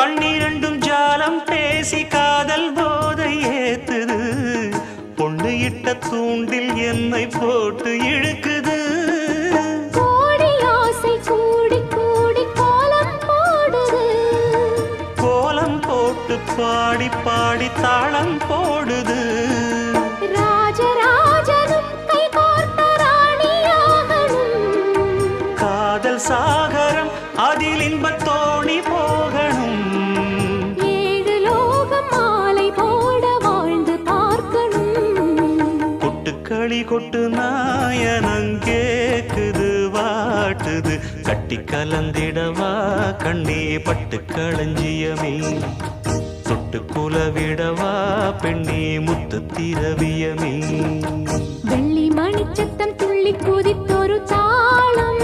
கண்ணிரண்டும் ஜாலம் பேசி காதல் போதை ஏத்துது பொண்ணு இட்ட தூண்டில் என்னை போட்டு இழுக்குது கோடி ஆசை கூடி கூடி கோலம் போடுது கோலம் போட்டு பாடி பாடி தாளம் போடுது ராஜராஜனும் கை கோர்த்த ராணியாகணும் காதல் சாகரம் அதில் இன்பத் தோணி போகணும் ஏழு லோகம் மாலை போட வாழ்ந்து பார்க்கணும் கொட்டுக்களி கொட்டு நாயனங் கேக்குது வாட்டுது கட்டி கலந்திடவா கண்ணே பட்டு களஞ்சியமே தொட்டு குலவிடவா பெண்ணே முத்து திரவியமே வெள்ளி மணிச்சத்தம் துள்ளி குதித்தொரு தாளம்